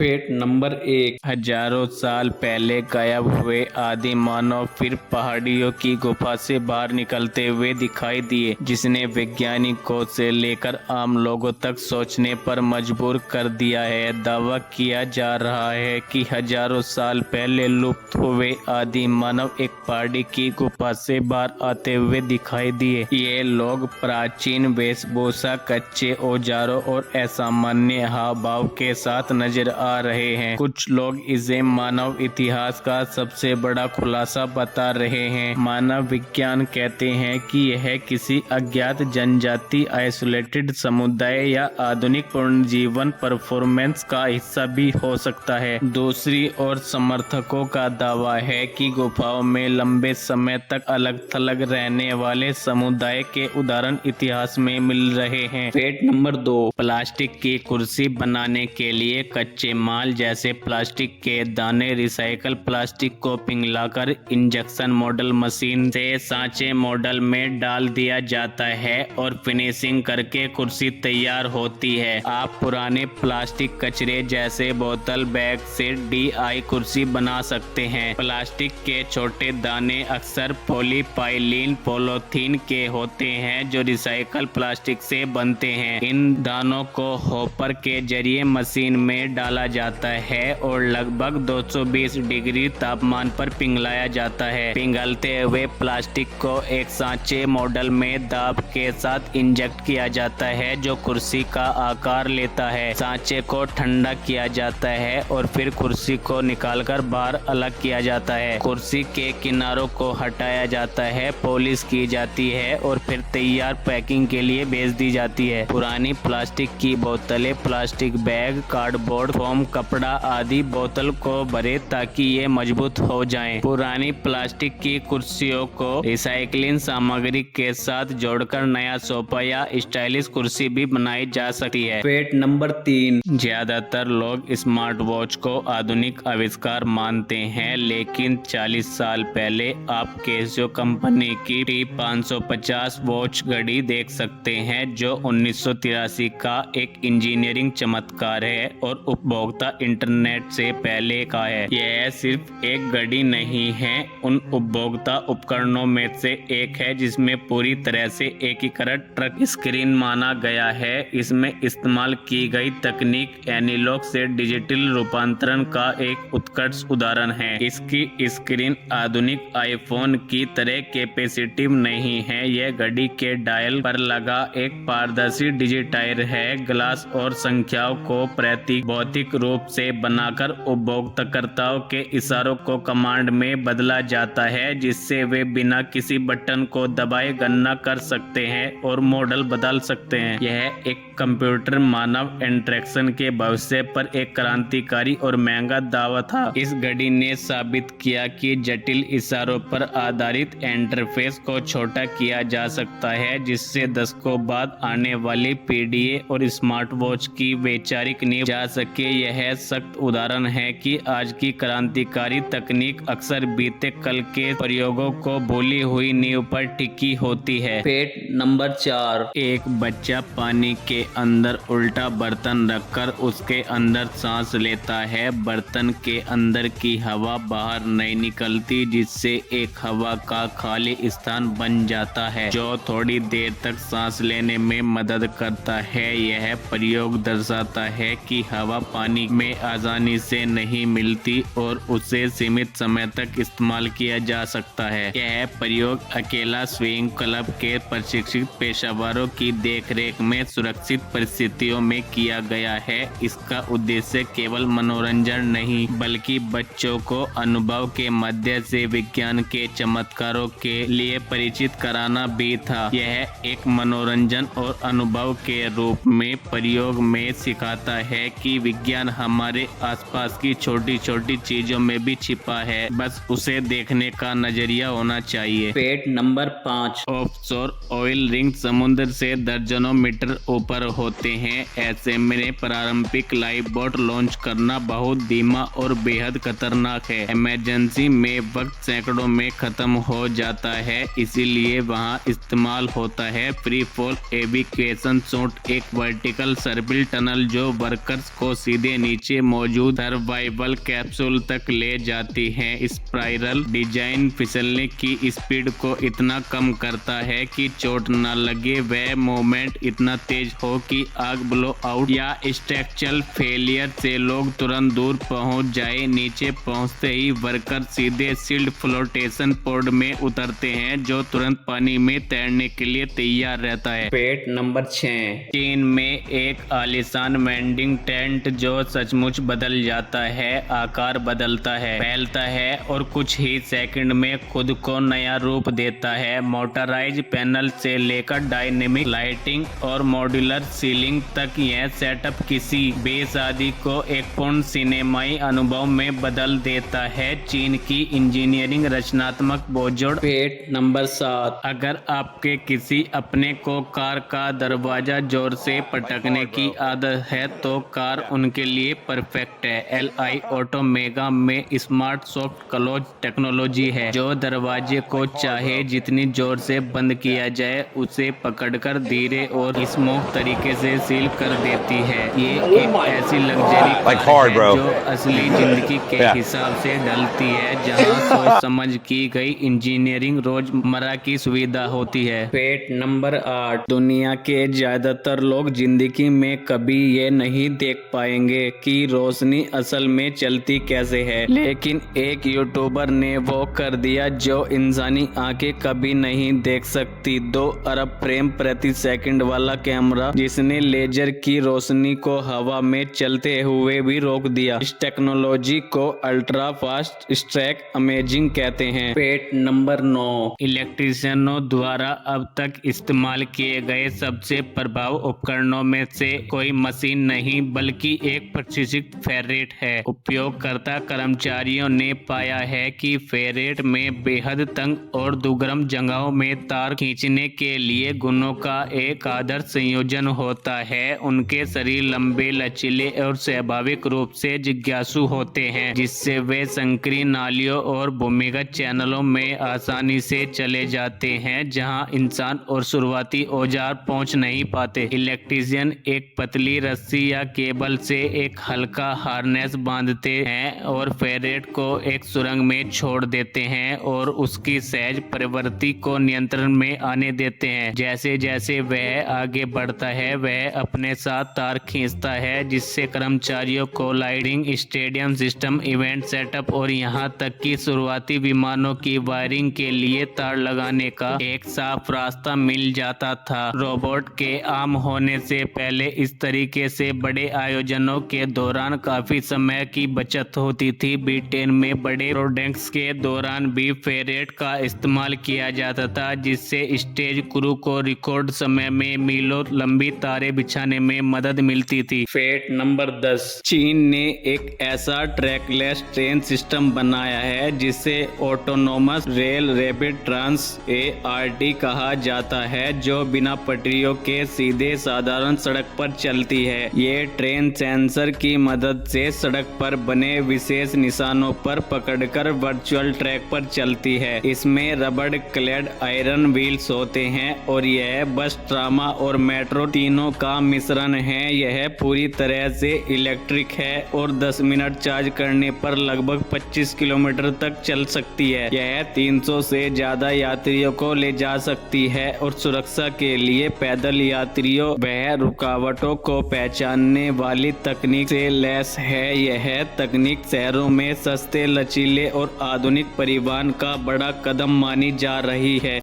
Fact number 1। हजारों साल पहले गायब हुए आदि मानव फिर पहाड़ियों की गुफा से बाहर निकलते हुए दिखाई दिए, जिसने वैज्ञानिकों से लेकर आम लोगों तक सोचने पर मजबूर कर दिया है। दावा किया जा रहा है कि हजारों साल पहले लुप्त हुए आदि मानव एक पहाड़ी की गुफा से बाहर आते हुए दिखाई दिए। ये लोग प्राचीन वेशभूषा, कच्चे औजारों और असामान्य हाव भाव के साथ नजर आ रहे हैं। कुछ लोग इसे मानव इतिहास का सबसे बड़ा खुलासा बता रहे हैं। मानव विज्ञान कहते हैं कि यह किसी अज्ञात जनजाति, आइसोलेटेड समुदाय या आधुनिक पुनर्जीवन परफॉर्मेंस का हिस्सा भी हो सकता है। दूसरी ओर समर्थकों का दावा है कि गुफाओं में लंबे समय तक अलग थलग रहने वाले समुदाय के उदाहरण इतिहास में मिल रहे हैं। Fact number 2। प्लास्टिक की कुर्सी बनाने के लिए कच्चे माल जैसे प्लास्टिक के दाने, रिसाइकल प्लास्टिक को पिघलाकर इंजेक्शन मॉडल मशीन से सांचे मॉडल में डाल दिया जाता है और फिनिशिंग करके कुर्सी तैयार होती है। आप पुराने प्लास्टिक कचरे जैसे बोतल, बैग से DIY कुर्सी बना सकते हैं। प्लास्टिक के छोटे दाने अक्सर पॉलीपाइलीन पॉलीथीन के होते हैं जो रिसाइकल प्लास्टिक से बनते हैं। इन दानों को हॉपर के जरिए मशीन में डाला जाता है और लगभग 220 डिग्री तापमान पर पिघलाया जाता है। पिघलते हुए प्लास्टिक को एक सांचे मॉडल में दाब के साथ इंजेक्ट किया जाता है जो कुर्सी का आकार लेता है। सांचे को ठंडा किया जाता है और फिर कुर्सी को निकालकर बाहर अलग किया जाता है। कुर्सी के किनारों को हटाया जाता है, पॉलिश की जाती है और फिर तैयार पैकिंग के लिए भेज दी जाती है। पुरानी प्लास्टिक की बोतलें, प्लास्टिक बैग, कार्डबोर्ड, फोम, कपड़ा आदि बोतल को भरे ताकि ये मजबूत हो जाएं। पुरानी प्लास्टिक की कुर्सियों को रिसाइकलिंग सामग्री के साथ जोड़कर नया सोफा या स्टाइलिश कुर्सी भी बनाई जा सकती है। Fact number 3। ज्यादातर लोग स्मार्ट वॉच को आधुनिक आविष्कार मानते हैं, लेकिन 40 साल पहले आप कैसियो कंपनी की T550 वॉच घड़ी देख सकते हैं जो 1983 का एक इंजीनियरिंग चमत्कार है और उपभोक्ता इंटरनेट से पहले का है। यह सिर्फ एक घड़ी नहीं है, उन उपभोक्ता उपकरणों में से एक है जिसमें पूरी तरह से एकीकृत टच स्क्रीन माना गया है। इसमें इस्तेमाल की गई तकनीक एनालॉग से डिजिटल रूपांतरण का एक उत्कृष्ट उदाहरण है। इसकी स्क्रीन आधुनिक आईफोन की तरह कैपेसिटिव नहीं है। यह घड़ी के डायल पर लगा एक पारदर्शी डिजिटाइर है। ग्लास और संख्याओं को प्रतीक भौतिक रूप से बनाकर उपयोगकर्ताओं के इशारों को कमांड में बदला जाता है, जिससे वे बिना किसी बटन को दबाए गणना कर सकते हैं और मॉडल बदल सकते हैं। यह एक कंप्यूटर मानव इंटरेक्शन के भविष्य पर एक क्रांतिकारी और महंगा दावा था। इस घड़ी ने साबित किया कि जटिल इशारों पर आधारित इंटरफेस को छोटा किया जा सकता है, जिससे दशकों बाद आने वाली पीढ़ी और स्मार्ट वॉच की वैचारिक नींव जा सके। यह सख्त उदाहरण है कि आज की क्रांतिकारी तकनीक अक्सर बीते कल के प्रयोगों को भूली हुई नींव पर टिकी होती है। Fact number 4। एक बच्चा पानी के अंदर उल्टा बर्तन रखकर उसके अंदर सांस लेता है। बर्तन के अंदर की हवा बाहर नहीं निकलती, जिससे एक हवा का खाली स्थान बन जाता है जो थोड़ी देर तक सांस लेने में मदद करता है। यह प्रयोग दर्शाता है कि हवा पानी में आसानी से नहीं मिलती और उसे सीमित समय तक इस्तेमाल किया जा सकता है। यह प्रयोग अकेला स्विमिंग क्लब के प्रशिक्षित पेशेवरों की देखरेख में सुरक्षित परिस्थितियों में किया गया है। इसका उद्देश्य केवल मनोरंजन नहीं, बल्कि बच्चों को अनुभव के मध्य से विज्ञान के चमत्कारों के लिए परिचित कराना भी था। यह एक मनोरंजन और अनुभव के रूप में प्रयोग में सिखाता है कि विज्ञान हमारे आसपास की छोटी छोटी चीजों में भी छिपा है, बस उसे देखने का नजरिया होना चाहिए। Fact number 5। Offshore oil ring समुद्र से दर्जनों मीटर ऊपर निर्भर होते हैं। ऐसे में पारंपरिक लाइफ बोट लॉन्च करना बहुत धीमा और बेहद खतरनाक है। इमरजेंसी में वक्त सैकड़ों में खत्म हो जाता है, इसीलिए वहां इस्तेमाल होता है फ्री फॉल एविकुएशन सूट, एक वर्टिकल सर्पिल टनल जो वर्कर्स को सीधे नीचे मौजूद सर्वाइवल कैप्सूल तक ले जाती है। स्पाइरल डिजाइन फिसलने की स्पीड को इतना कम करता है कि चोट न लगे, वह मूवमेंट इतना तेज हो कि आग ब्लो आउट या स्ट्रक्चरल फेलियर से लोग तुरंत दूर पहुंच जाए। नीचे पहुंचते ही वर्कर सीधे सील्ड फ्लोटेशन पोड में उतरते हैं जो तुरंत पानी में तैरने के लिए तैयार रहता है। Fact number 6। चीन में एक आलीशान वेंडिंग टेंट जो सचमुच बदल जाता है, आकार बदलता है, फैलता है और कुछ ही सेकंड में खुद को नया रूप देता है। मोटराइज पैनल से लेकर डायनेमिक लाइटिंग और मॉड्यूलर सीलिंग तक, यह सेटअप किसी बेशादी को एक पूर्ण सिनेमाई अनुभव में बदल देता है। चीन की इंजीनियरिंग रचनात्मक बेजोड़। Fact number 7। अगर आपके किसी अपने को कार का दरवाजा जोर से पटकने की आदत है तो कार उनके लिए परफेक्ट है। एलआई ऑटोमेगा में स्मार्ट सॉफ्ट क्लोज टेक्नोलॉजी है जो दरवाजे को चाहे जितनी जोर से बंद किया जाए उसे पकड़कर धीरे और स्मूथ तरीके से सील कर देती है। ये एक ऐसी लग्जरी कार है जो असली जिंदगी के हिसाब से ढलती है, जहां सोच समझ की गई इंजीनियरिंग रोजमर्रा की सुविधा होती है। Fact number 8। दुनिया के ज्यादातर लोग जिंदगी में कभी ये नहीं देख पाएंगे कि रोशनी असल में चलती कैसे है, लेकिन एक यूट्यूबर ने वो कर दिया जो इंसानी आंखें कभी नहीं देख सकती। 2 अरब फ्रेम प्रति सेकंड वाला कैमरा जिसने लेजर की रोशनी को हवा में चलते हुए भी रोक दिया। इस टेक्नोलॉजी को अल्ट्रा फास्ट स्ट्रैक अमेजिंग कहते हैं। Fact number 9। इलेक्ट्रिशियनों द्वारा अब तक इस्तेमाल किए गए सबसे प्रभावी उपकरणों में से कोई मशीन नहीं बल्कि एक प्रशिक्षित फेरेट है। उपयोगकर्ता कर्मचारियों ने पाया है कि फेरेट में बेहद तंग और दुर्गम जगहों में तार खींचने के लिए गुणों का एक आदर्श संयोजन होता है। उनके शरीर लंबे, लचीले और स्वाभाविक रूप से जिज्ञासु होते हैं, जिससे वे संकीर्ण नालियों और भूमिगत चैनलों में आसानी से चले जाते हैं जहां इंसान और शुरुआती औजार पहुंच नहीं पाते। इलेक्ट्रीशियन एक पतली रस्सी या केबल से एक हल्का हार्नेस बांधते हैं और फेरेट को एक सुरंग में छोड़ देते हैं और उसकी सहज प्रवृत्ति को नियंत्रण में आने देते हैं। जैसे जैसे वह आगे बढ़ता है वह अपने साथ तार खींचता है, जिससे कर्मचारियों को lighting, stadium system, event setup और यहां तक कि शुरुआती विमानों की वायरिंग के लिए तार लगाने का एक साफ रास्ता मिल जाता था। रोबोट के आम होने से पहले इस तरीके से बड़े आयोजनों के दौरान काफी समय की बचत होती थी। ब्रिटेन में बड़े प्रोजेक्ट्स के दौरान भी फेरेट का इस्तेमाल किया जाता था, जिससे स्टेज क्रू को रिकॉर्ड समय में मीलों लंबी तारें बिछाने में मदद मिलती थी। Fact number 10। चीन ने एक ऐसा ट्रैकलेस ट्रेन सिस्टम बनाया है जिसे autonomous rail rapid trans ART कहा जाता है, जो बिना पटरियों के सीधे साधारण सड़क पर चलती है। ये ट्रेन सेंसर की मदद से सड़क पर बने विशेष निशानों पर पकड़कर वर्चुअल ट्रैक पर चलती है। इसमें रबड़ क्लैड आयरन व्हील्स होते हैं और यह बस, ट्रामा और मेट्रो तीनों का मिश्रण है। यह पूरी तरह से इलेक्ट्रिक है और 10 मिनट चार्ज करने पर लगभग 25 किलोमीटर तक चल सकती है। यह 300 से ज्यादा यात्रियों को ले जा सकती है और सुरक्षा के लिए पैदल यात्रियों वह रुकावटों को पहचानने वाली तकनीक से लैस है। यह तकनीक शहरों में सस्ते, लचीले और आधुनिक परिवहन का बड़ा कदम मानी जा रही है।